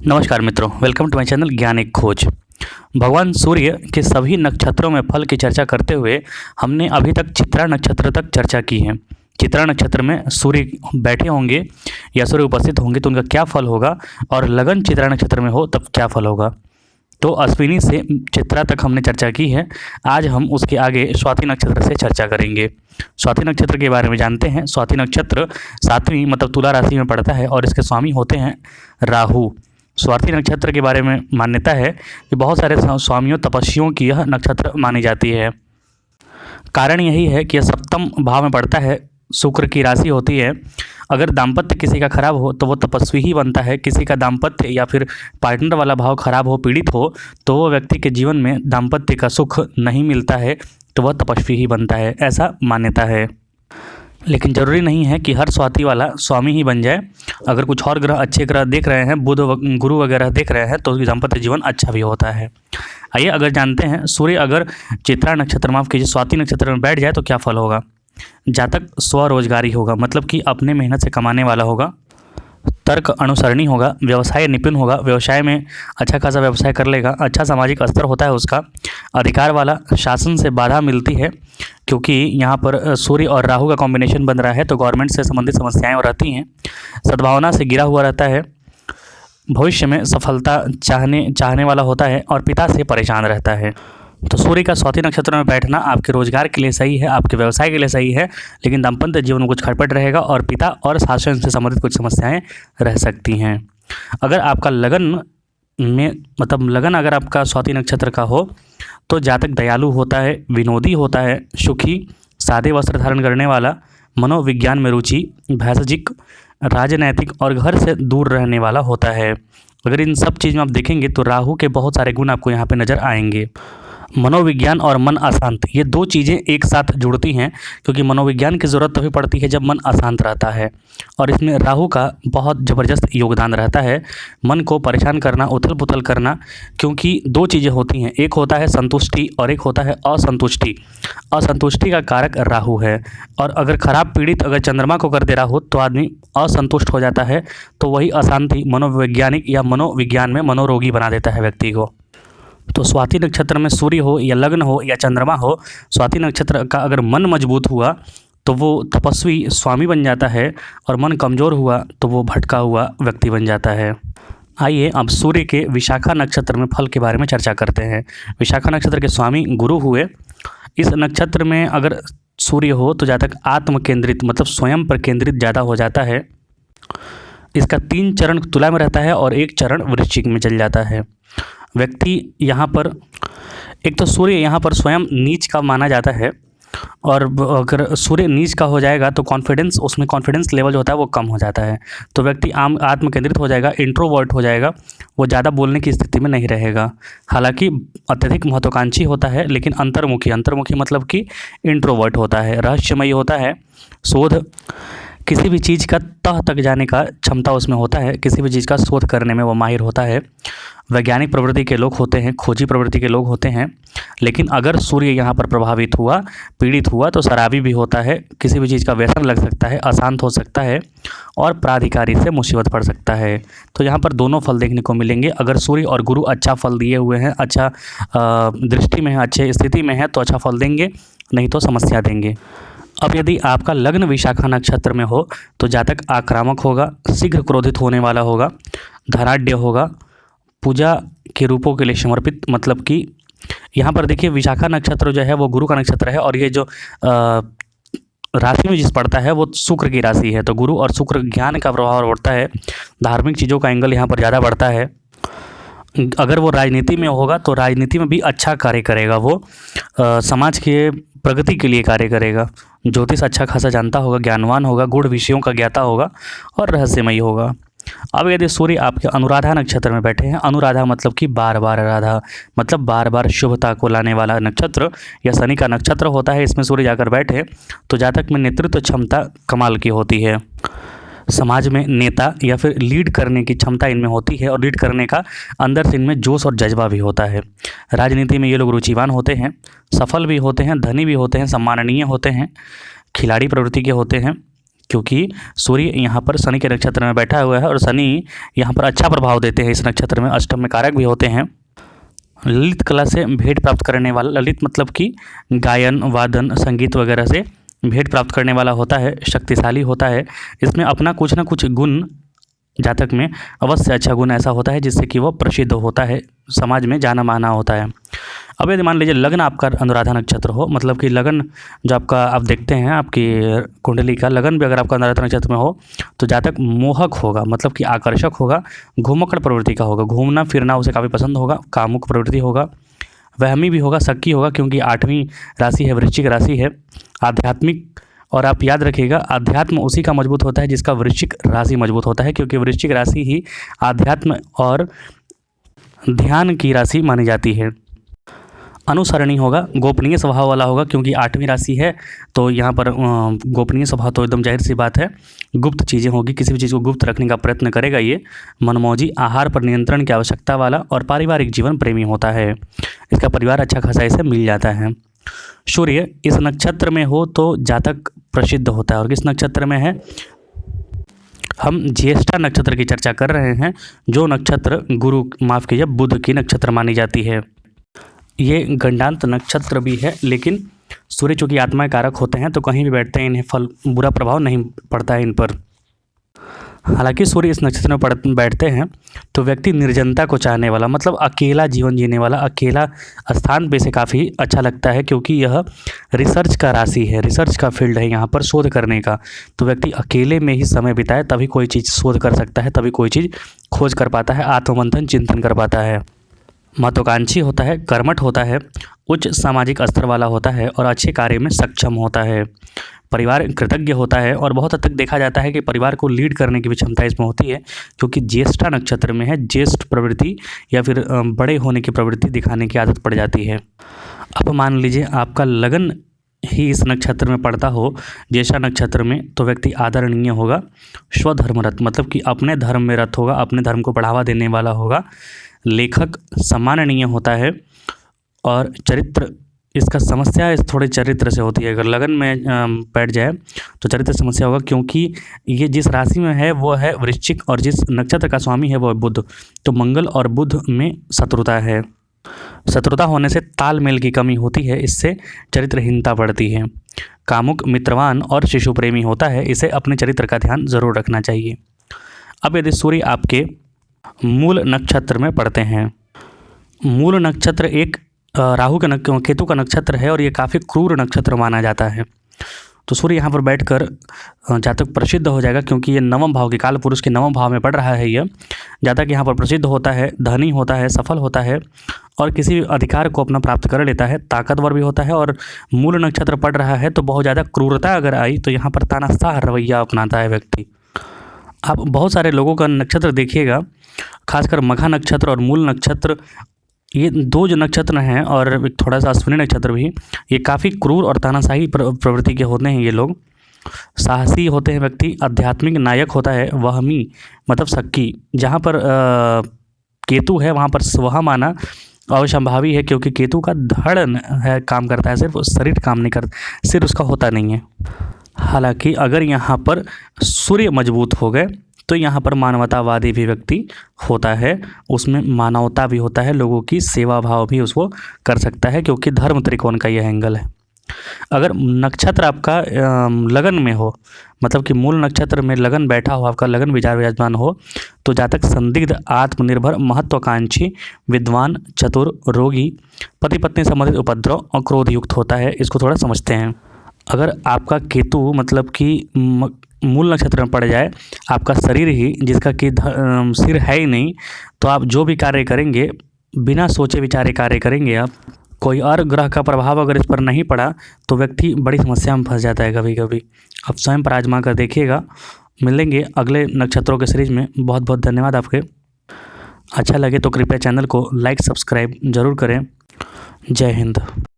नमस्कार मित्रों, welcome to my channel ज्ञान एक खोज। भगवान सूर्य के सभी नक्षत्रों में फल की चर्चा करते हुए हमने अभी तक चित्रा नक्षत्र तक चर्चा की है। चित्रा नक्षत्र में सूर्य बैठे होंगे या सूर्य उपस्थित होंगे तो उनका क्या फल होगा, और लगन चित्रा नक्षत्र में हो तब क्या फल होगा। तो अश्विनी से चित्रा तक हमने चर्चा की है। आज हम उसके आगे स्वाति नक्षत्र से चर्चा करेंगे। स्वाति नक्षत्र के बारे में जानते हैं। स्वाति नक्षत्र सातवीं मतलब तुला राशि में पड़ता है और इसके स्वामी होते हैं राहु। स्वाति नक्षत्र के बारे में मान्यता है कि बहुत सारे स्वामियों तपस्वियों की यह नक्षत्र मानी जाती है। कारण यही है कि यह सप्तम भाव में पड़ता है, शुक्र की राशि होती है। अगर दाम्पत्य किसी का खराब हो तो वो तपस्वी ही बनता है। किसी का दाम्पत्य या फिर पार्टनर वाला भाव खराब हो, पीड़ित हो, तो वो व्यक्ति के जीवन में दाम्पत्य का सुख नहीं मिलता है, तो वह तपस्वी ही बनता है, ऐसा मान्यता है। लेकिन ज़रूरी नहीं है कि हर स्वाति वाला स्वामी ही बन जाए। अगर कुछ और ग्रह अच्छे ग्रह देख रहे हैं, बुध गुरु वगैरह देख रहे हैं, तो दाम्पत्य जीवन अच्छा भी होता है। आइए अगर जानते हैं, सूर्य अगर चित्रा नक्षत्र माफ कीजिए स्वाति नक्षत्र में बैठ जाए तो क्या फल होगा। जातक स्वरोजगारी होगा, मतलब कि अपने मेहनत से कमाने वाला होगा। तर्क अनुसरणी होगा, व्यवसाय निपुण होगा, व्यवसाय में अच्छा खासा व्यवसाय कर लेगा, अच्छा सामाजिक स्तर होता है उसका। अधिकार वाला, शासन से बाधा मिलती है क्योंकि यहाँ पर सूर्य और राहु का कॉम्बिनेशन बन रहा है, तो गवर्नमेंट से संबंधित समस्याएं रहती हैं। सद्भावना से घिरा हुआ रहता है। भविष्य में सफलता चाहने वाला होता है और पिता से परेशान रहता है। तो सूर्य का स्वाति नक्षत्र में बैठना आपके रोजगार के लिए सही है, आपके व्यवसाय के लिए सही है, लेकिन दाम्पत्य जीवन में कुछ खटपट रहेगा और पिता और शासन से संबंधित कुछ समस्याएं रह सकती हैं। अगर आपका लगन में मतलब लगन अगर आपका स्वाति नक्षत्र का हो तो जातक दयालु होता है, विनोदी होता है, सुखी, सादे वस्त्र धारण करने वाला, मनोविज्ञान में रुचि, भैषजिक, राजनैतिक और घर से दूर रहने वाला होता है। अगर इन सब चीज़ में आप देखेंगे तो राहु के बहुत सारे गुण आपको यहाँ पे नज़र आएंगे। मनोविज्ञान और मन अशांत, ये दो चीज़ें एक साथ जुड़ती हैं, क्योंकि मनोविज्ञान की ज़रूरत तभी पड़ती है जब मन अशांत रहता है, और इसमें राहु का बहुत ज़बरदस्त योगदान रहता है। मन को परेशान करना, उथल पुथल करना, क्योंकि दो चीज़ें होती हैं, एक होता है संतुष्टि और एक होता है असंतुष्टि। असंतुष्टि का कारक राहु है, और अगर खराब पीड़ित अगर चंद्रमा को कर दे राहु तो आदमी असंतुष्ट हो जाता है, तो वही अशांति मनोवैज्ञानिक या मनोविज्ञान में मनोरोगी बना देता है व्यक्ति को। तो स्वाति नक्षत्र में सूर्य हो या लग्न हो या चंद्रमा हो, स्वाति नक्षत्र का अगर मन मजबूत हुआ तो वो तपस्वी स्वामी बन जाता है, और मन कमज़ोर हुआ तो वो भटका हुआ व्यक्ति बन जाता है। आइए अब सूर्य के विशाखा नक्षत्र में फल के बारे में चर्चा करते हैं। विशाखा नक्षत्र के स्वामी गुरु हुए। इस नक्षत्र में अगर सूर्य हो तो जातक आत्म केंद्रित मतलब स्वयं पर केंद्रित ज़्यादा हो जाता है। इसका 3 चरण तुला में रहता है और 1 चरण वृश्चिक में चल जाता है। व्यक्ति यहाँ पर एक तो सूर्य यहाँ पर स्वयं नीच का माना जाता है, और अगर सूर्य नीच का हो जाएगा तो उसमें कॉन्फिडेंस लेवल जो होता है वो कम हो जाता है, तो व्यक्ति आत्म केंद्रित हो जाएगा, इंट्रोवर्ट हो जाएगा, वो ज़्यादा बोलने की स्थिति में नहीं रहेगा। हालांकि अत्यधिक महत्वाकांक्षी होता है, लेकिन अंतर्मुखी मतलब कि इंट्रोवर्ट होता है, रहस्यमयी होता है, शोध किसी भी चीज़ का तह तक जाने का क्षमता उसमें होता है, किसी भी चीज़ का शोध करने में वो माहिर होता है। वैज्ञानिक प्रवृत्ति के लोग होते हैं, खोजी प्रवृत्ति के लोग होते हैं। लेकिन अगर सूर्य यहाँ पर प्रभावित हुआ, पीड़ित हुआ, तो शराबी भी होता है, किसी भी चीज़ का व्यसन लग सकता है, अशांत हो सकता है और प्राधिकारी से मुसीबत पड़ सकता है। तो यहाँ पर दोनों फल देखने को मिलेंगे। अगर सूर्य और गुरु अच्छा फल दिए हुए हैं, अच्छा दृष्टि में है, अच्छे स्थिति में है, तो अच्छा फल देंगे, नहीं तो समस्या देंगे। अब यदि आपका लग्न विशाखा नक्षत्र में हो तो जातक आक्रामक होगा, शीघ्र क्रोधित होने वाला होगा, धनाढ्य होगा, पूजा के रूपों के लिए समर्पित, मतलब कि यहाँ पर देखिए विशाखा नक्षत्र जो है वो गुरु का नक्षत्र है, और ये जो राशि में जिस पड़ता है वो शुक्र की राशि है, तो गुरु और शुक्र ज्ञान का प्रभाव बढ़ता है, धार्मिक चीज़ों का एंगल यहाँ पर ज़्यादा बढ़ता है। अगर वो राजनीति में होगा तो राजनीति में भी अच्छा कार्य करेगा, वो समाज के प्रगति के लिए कार्य करेगा। ज्योतिष अच्छा खासा जानता होगा, ज्ञानवान होगा, गूढ़ विषयों का ज्ञाता होगा और रहस्यमयी होगा। अब यदि सूर्य आपके अनुराधा नक्षत्र में बैठे हैं, अनुराधा मतलब कि बार बार राधा, मतलब बार बार शुभता को लाने वाला नक्षत्र या शनि का नक्षत्र होता है, इसमें सूर्य जाकर बैठे तो जातक में नेतृत्व क्षमता कमाल की होती है। समाज में नेता या फिर लीड करने की क्षमता इनमें होती है, और लीड करने का अंदर से इनमें जोश और जज्बा भी होता है। राजनीति में ये लोग रुचिवान होते हैं, सफल भी होते हैं, धनी भी होते हैं, सम्माननीय होते हैं, खिलाड़ी प्रवृत्ति के होते हैं, क्योंकि सूर्य यहाँ पर शनि के नक्षत्र में बैठा हुआ है और शनि यहाँ पर अच्छा प्रभाव देते हैं इस नक्षत्र में, अष्टम में कारक भी होते हैं। ललित कला से भेंट प्राप्त करने वाला, ललित मतलब कि गायन वादन संगीत वगैरह से भेंट प्राप्त करने वाला होता है, शक्तिशाली होता है। इसमें अपना कुछ ना कुछ गुण, जातक में अवश्य अच्छा गुण ऐसा होता है जिससे कि वो प्रसिद्ध होता है, समाज में जाना माना होता है। अब यदि मान लीजिए लग्न आपका अनुराधा नक्षत्र हो, मतलब कि लगन जो आपका आप देखते हैं आपकी कुंडली का लगन भी अगर आपका अनुराधा नक्षत्र में हो तो जातक मोहक होगा, मतलब कि आकर्षक होगा, घुमक्कड़ प्रवृत्ति का होगा, घूमना फिरना उसे काफ़ी पसंद होगा, कामुक प्रवृत्ति होगा, वहमी भी होगा, शक्की होगा, क्योंकि 8वीं राशि है, वृश्चिक राशि है, आध्यात्मिक। और आप याद रखिएगा अध्यात्म उसी का मजबूत होता है जिसका वृश्चिक राशि मजबूत होता है, क्योंकि वृश्चिक राशि ही आध्यात्म और ध्यान की राशि मानी जाती है। अनुसरणी होगा, गोपनीय स्वभाव वाला होगा, क्योंकि 8वीं राशि है तो यहाँ पर गोपनीय स्वभाव तो एकदम जाहिर सी बात है, गुप्त चीज़ें होगी, किसी भी चीज़ को गुप्त रखने का प्रयत्न करेगा ये। मनमौजी, आहार पर नियंत्रण की आवश्यकता वाला और पारिवारिक जीवन प्रेमी होता है, इसका परिवार अच्छा खासा इसे मिल जाता है। सूर्य इस नक्षत्र में हो तो जातक प्रसिद्ध होता है। और किस नक्षत्र में है, हम ज्येष्ठा नक्षत्र की चर्चा कर रहे हैं, जो नक्षत्र गुरु माफ कीजिए बुध की नक्षत्र मानी जाती है। ये गंडांत नक्षत्र भी है, लेकिन सूर्य चूँकि आत्मा कारक होते हैं तो कहीं भी बैठते हैं इन्हें फल बुरा प्रभाव नहीं पड़ता है इन पर। हालांकि सूर्य इस नक्षत्र में बैठते हैं तो व्यक्ति निर्जनता को चाहने वाला, मतलब अकेला जीवन जीने वाला, अकेला स्थान पे से काफ़ी अच्छा लगता है, क्योंकि यह रिसर्च का राशि है, रिसर्च का फील्ड है यहाँ पर शोध करने का। तो व्यक्ति अकेले में ही समय बिताए तभी कोई चीज़ शोध कर सकता है, तभी कोई चीज़ खोज कर पाता है, आत्ममंथन चिंतन कर पाता है। महत्वाकांक्षी होता है, कर्मठ होता है, उच्च सामाजिक स्तर वाला होता है और अच्छे कार्य में सक्षम होता है। परिवार कृतज्ञ होता है और बहुत हद तक देखा जाता है कि परिवार को लीड करने की भी क्षमता इसमें होती है, क्योंकि ज्येष्ठा नक्षत्र में है, ज्येष्ठ प्रवृत्ति या फिर बड़े होने की प्रवृत्ति दिखाने की आदत पड़ जाती है। अब मान लीजिए आपका लगन ही इस नक्षत्र में पड़ता हो, ज्येष्ठा नक्षत्र में, तो व्यक्ति आदरणीय होगा, स्वधर्मरत मतलब कि अपने धर्म में रत होगा, अपने धर्म को बढ़ावा देने वाला होगा, लेखक सम्माननीय होता है और चरित्र इसका समस्या इस थोड़े चरित्र से होती है। अगर लगन में बैठ जाए तो चरित्र समस्या होगा, क्योंकि ये जिस राशि में है वो है वृश्चिक और जिस नक्षत्र का स्वामी है वो है बुध, तो मंगल और बुध में शत्रुता है। शत्रुता होने से तालमेल की कमी होती है, इससे चरित्रहीनता बढ़ती है। कामुक, मित्रवान और शिशु प्रेमी होता है, इसे अपने चरित्र का ध्यान जरूर रखना चाहिए। अब यदि सूर्य आपके मूल नक्षत्र में पड़ते हैं, मूल नक्षत्र एक राहु का केतु का नक्षत्र है और ये काफ़ी क्रूर नक्षत्र माना जाता है। तो सूर्य यहाँ पर बैठकर जातक प्रसिद्ध हो जाएगा, क्योंकि ये नवम भाव के काल पुरुष के नवम भाव में पड़ रहा है। यह जातक यहाँ पर प्रसिद्ध होता है, धनी होता है, सफल होता है और किसी भी अधिकार को अपना प्राप्त कर लेता है, ताकतवर भी होता है। और मूल नक्षत्र पड़ रहा है तो बहुत ज़्यादा क्रूरता अगर आई तो यहाँ पर तानाशाह रवैया अपनाता है व्यक्ति। आप बहुत सारे लोगों का नक्षत्र देखिएगा, खासकर मघा नक्षत्र और मूल नक्षत्र, ये दो जो नक्षत्र हैं और एक थोड़ा सा अश्विनी नक्षत्र भी, ये काफ़ी क्रूर और तानाशाही प्रवृत्ति के होते हैं। ये लोग साहसी होते हैं, व्यक्ति आध्यात्मिक नायक होता है, वहमी मतलब शक्की। जहाँ पर केतु है वहाँ पर स्वहा माना अवसंभावी है, क्योंकि केतु का धड़ है काम करता है, सिर्फ शरीर काम नहीं करता, सिर उसका होता नहीं है। हालांकि अगर यहाँ पर सूर्य मजबूत हो गए तो यहाँ पर मानवतावादी भी व्यक्ति होता है, उसमें मानवता भी होता है, लोगों की सेवा भाव भी उसको कर सकता है, क्योंकि धर्म त्रिकोण का यह एंगल है। अगर नक्षत्र आपका लगन में हो, मतलब कि मूल नक्षत्र में लगन बैठा हो, आपका लगन विचार विराजमान हो, तो जातक संदिग्ध, आत्मनिर्भर, महत्वाकांक्षी, विद्वान, चतुर, रोगी, पति पत्नी संबंधित उपद्रव और क्रोध युक्त होता है। इसको थोड़ा समझते हैं। अगर आपका केतु मतलब कि मूल नक्षत्र में पड़ जाए, आपका शरीर ही जिसका कि सिर है ही नहीं, तो आप जो भी कार्य करेंगे बिना सोचे विचारे कार्य करेंगे। आप कोई और ग्रह का प्रभाव अगर इस पर नहीं पड़ा तो व्यक्ति बड़ी समस्या में फंस जाता है कभी कभी। आप स्वयं पर आजमा कर देखिएगा। मिलेंगे अगले नक्षत्रों के सीरीज में। बहुत बहुत धन्यवाद आपके। अच्छा लगे तो कृपया चैनल को लाइक सब्सक्राइब जरूर करें। जय हिंद।